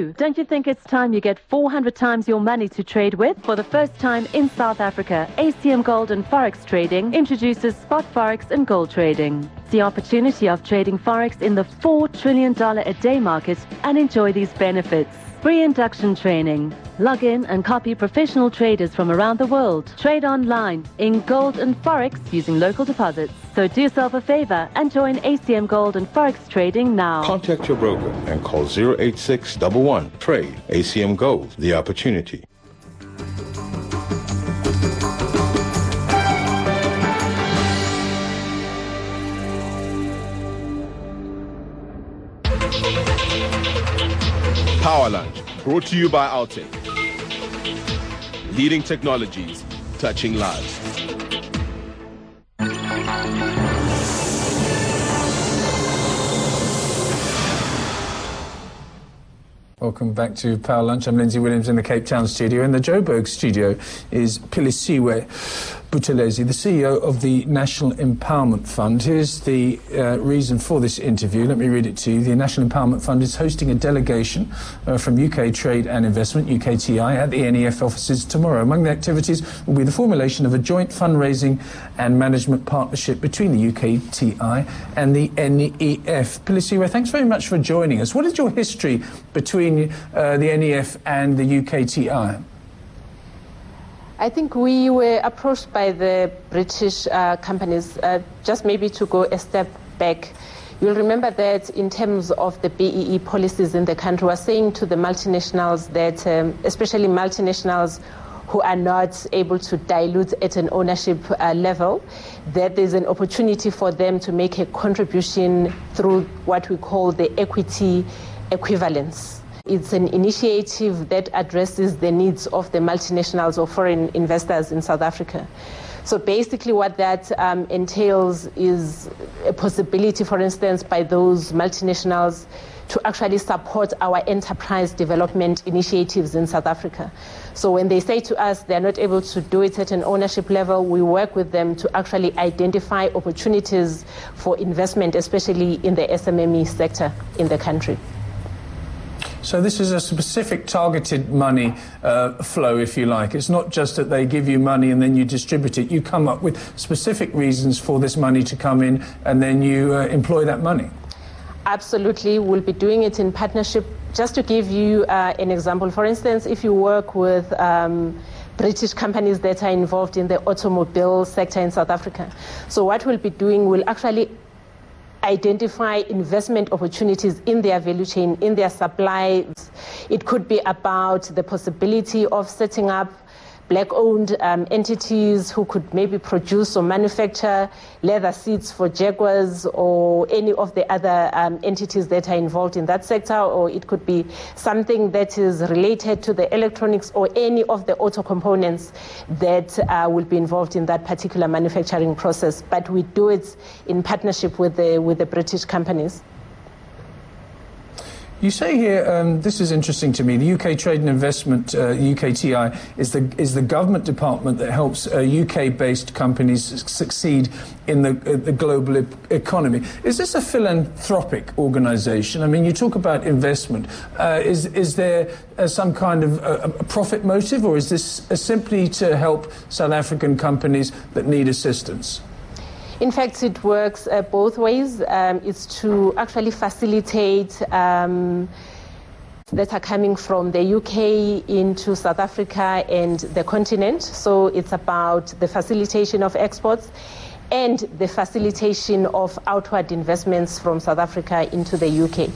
too. Don't you think it's time you get 400 times your money to trade with? For the first time in South Africa, ACM Gold and Forex Trading introduces spot Forex and gold trading. The opportunity of trading Forex in the $4 trillion a day market and enjoy these benefits. Free induction training. Log in and copy professional traders from around the world. Trade online in gold and Forex using local deposits. So do yourself a favor and join ACM Gold and Forex Trading now. Contact your broker and call 08611 Trade. ACM Gold, the opportunity. Power Lunch, brought to you by Altec. Leading technologies, touching lives. Welcome back to Power Lunch. I'm Lindsay Williams in the Cape Town studio. In the Joburg studio is Philisiwe Buthelezi, the CEO of the National Empowerment Fund. Here's the reason for this interview. Let me read it to you. The National Empowerment Fund is hosting a delegation from UK Trade and Investment, UKTI, at the NEF offices tomorrow. Among the activities will be the formulation of a joint fundraising and management partnership between the UKTI and the NEF. Philisiwe, thanks very much for joining us. What is your history between the NEF and the UKTI? I think we were approached by the British companies, just maybe to go a step back. You'll remember that in terms of the BEE policies in the country, we're saying to the multinationals that, especially multinationals who are not able to dilute at an ownership level, that there's an opportunity for them to make a contribution through what we call the equity equivalence. It's an initiative that addresses the needs of the multinationals or foreign investors in South Africa. So basically what that entails is a possibility, for instance, by those multinationals to actually support our enterprise development initiatives in South Africa. So when they say to us they're not able to do it at an ownership level, we work with them to actually identify opportunities for investment, especially in the SMME sector in the country. So this is a specific targeted money flow, if you like. It's not just that they give you money and then you distribute it. You come up with specific reasons for this money to come in and then you employ that money. Absolutely. We'll be doing it in partnership. Just to give you an example, for instance, if you work with British companies that are involved in the automobile sector in South Africa. So what we'll be doing, we'll actually identify investment opportunities in their value chain, in their supply. It could be about the possibility of setting up black-owned entities who could maybe produce or manufacture leather seats for Jaguars or any of the other entities that are involved in that sector, or it could be something that is related to the electronics or any of the auto components that will be involved in that particular manufacturing process. But we do it in partnership with the British companies. You say here, this is interesting to me, the UK Trade and Investment, UKTI, is the government department that helps UK-based companies succeed in the global economy. Is this a philanthropic organisation? I mean, you talk about investment. Is there some kind of a profit motive, or is this simply to help South African companies that need assistance? In fact, it works both ways. It's to actually facilitate that are coming from the UK into South Africa and the continent. So it's about the facilitation of exports and the facilitation of outward investments from South Africa into the UK.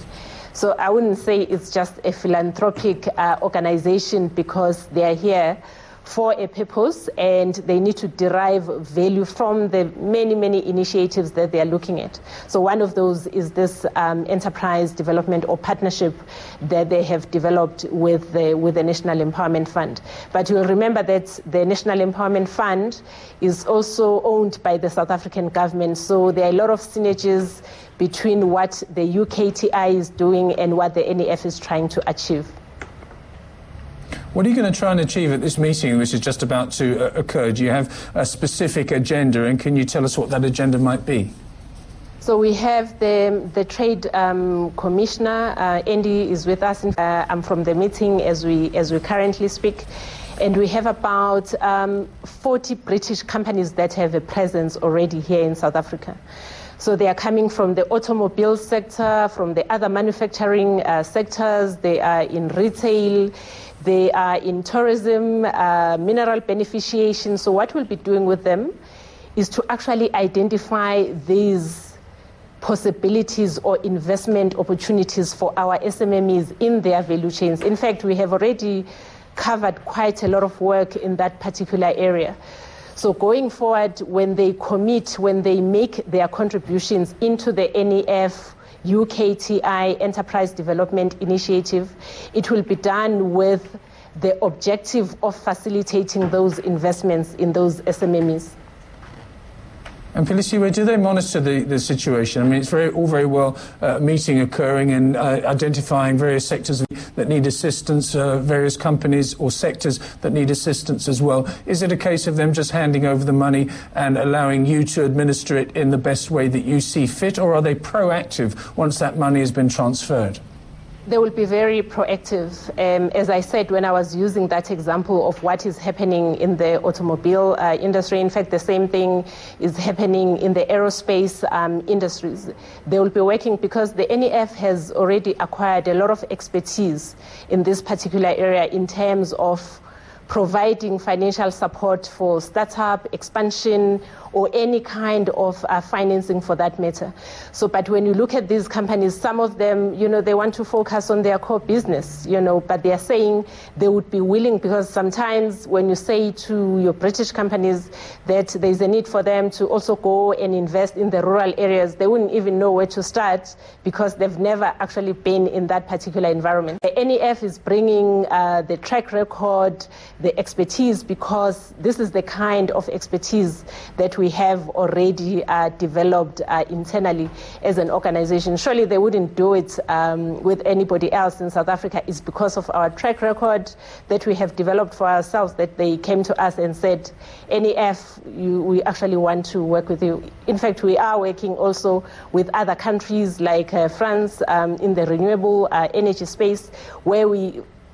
So I wouldn't say it's just a philanthropic organization because they are here for a purpose and they need to derive value from the many initiatives that they are looking at. So one of those is this enterprise development or partnership that they have developed with the National Empowerment Fund. But you'll remember that the National Empowerment Fund is also owned by the South African government, so there are a lot of synergies between what the UKTI is doing and what the NEF is trying to achieve. What are you going to try and achieve at this meeting, which is just about to occur? Do you have a specific agenda, and can you tell us what that agenda might be? So we have the Trade Commissioner, Andy is with us. I'm from the meeting as we currently speak. And we have about 40 British companies that have a presence already here in South Africa. So they are coming from the automobile sector, from the other manufacturing sectors. They are in retail, they are in tourism, mineral beneficiation. So what we'll be doing with them is to actually identify these possibilities or investment opportunities for our SMMEs in their value chains. In fact, we have already covered quite a lot of work in that particular area. So going forward, when they commit, when they make their contributions into the NEF UKTI Enterprise Development Initiative, it will be done with the objective of facilitating those investments in those SMMEs. And Phyllis, do they monitor the situation? I mean, it's all very well meeting occurring and identifying various sectors that need assistance, various companies or sectors that need assistance as well. Is it a case of them just handing over the money and allowing you to administer it in the best way that you see fit, or are they proactive once that money has been transferred? They will be very proactive. As I said, when I was using that example of what is happening in the automobile industry, in fact, the same thing is happening in the aerospace industries. They will be working because the NEF has already acquired a lot of expertise in this particular area in terms of providing financial support for startup, expansion, or any kind of financing for that matter. So, but when you look at these companies, some of them, they want to focus on their core business, but they are saying they would be willing, because sometimes when you say to your British companies that there's a need for them to also go and invest in the rural areas, they wouldn't even know where to start because they've never actually been in that particular environment. The NEF is bringing the track record, the expertise, because this is the kind of expertise that we have already developed internally as an organization. Surely they wouldn't do it with anybody else in South Africa. It's because of our track record that we have developed for ourselves that they came to us and said, NEF, we actually want to work with you. In fact, we are working also with other countries like France in the renewable energy space, where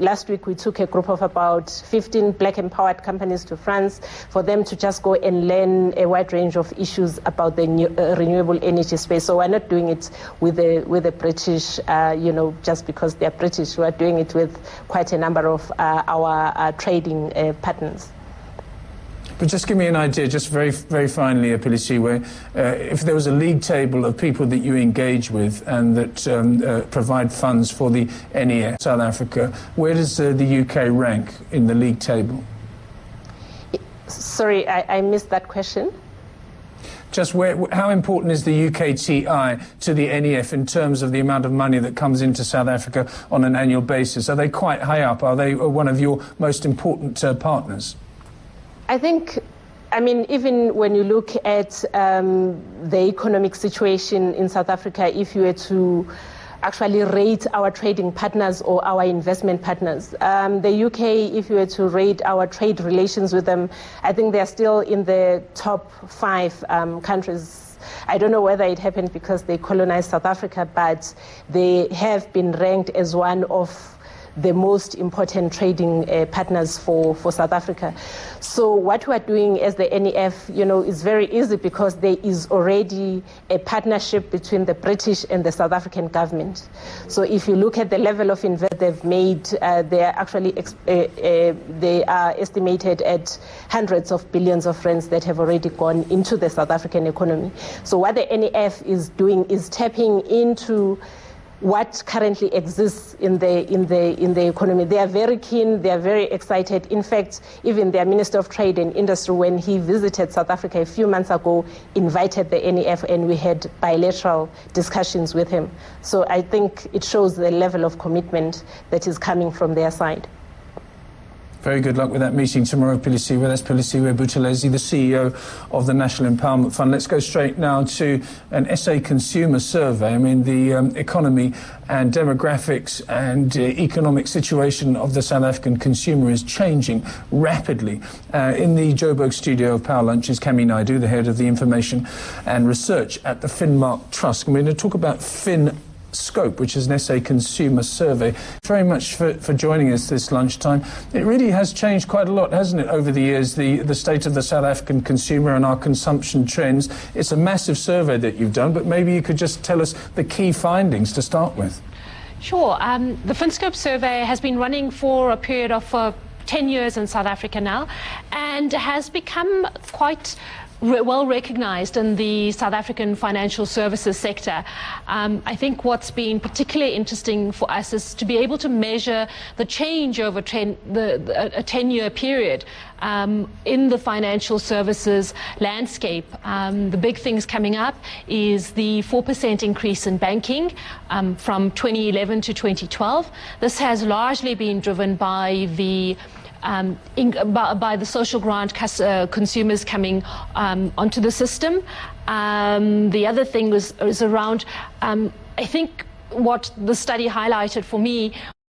last week we took a group of about 15 black empowered companies to France for them to just go and learn a wide range of issues about the renewable energy space. So we're not doing it with the British, just because they're British. We're doing it with quite a number of our trading partners. But just give me an idea, just very, very finally, Phyllis, if there was a league table of people that you engage with and that provide funds for the NEF South Africa, where does the UK rank in the league table? Sorry, I missed that question. Just how important is the UKTI to the NEF in terms of the amount of money that comes into South Africa on an annual basis? Are they quite high up? Are they one of your most important partners? I think, even when you look at the economic situation in South Africa, if you were to actually rate our trading partners or our investment partners, the UK, if you were to rate our trade relations with them, I think they're still in the top 5 countries. I don't know whether it happened because they colonized South Africa, but they have been ranked as one of the most important trading partners for South Africa. So what we are doing as the NEF, is very easy because there is already a partnership between the British and the South African government. So if you look at the level of investment they've made, they are actually they are estimated at hundreds of billions of rands that have already gone into the South African economy. So what the NEF is doing is tapping into what currently exists in the economy. They are very keen, they are very excited. In fact, even their Minister of Trade and Industry, when he visited South Africa a few months ago, invited the NEF and we had bilateral discussions with him. So I think it shows the level of commitment that is coming from their side. Very good luck with that meeting tomorrow, Philisiwe. That's Philisiwe Buthelezi, the CEO of the National Empowerment Fund. Let's go straight now to an SA consumer survey. I mean, the economy and demographics and economic situation of the South African consumer is changing rapidly. In the Joburg studio of Power Lunch is Cami Naidu, the head of the Information and Research at the Finmark Trust. We're going to talk about Scope, which is an SA consumer survey. Very much for joining us this lunchtime. It really has changed quite a lot, hasn't it, over the years, the state of the South African consumer and our consumption trends. It's a massive survey that you've done, but maybe you could just tell us the key findings to start with. Sure. The FinScope survey has been running for a period of 10 years in South Africa now, and has become quite well recognized in the South African financial services sector. I think what's been particularly interesting for us is to be able to measure the change over a 10-year period in the financial services landscape. The big things coming up is the 4% increase in banking from 2011 to 2012. This has largely been driven by the by the social grant consumers coming onto the system. The other thing is around, I think what the study highlighted for me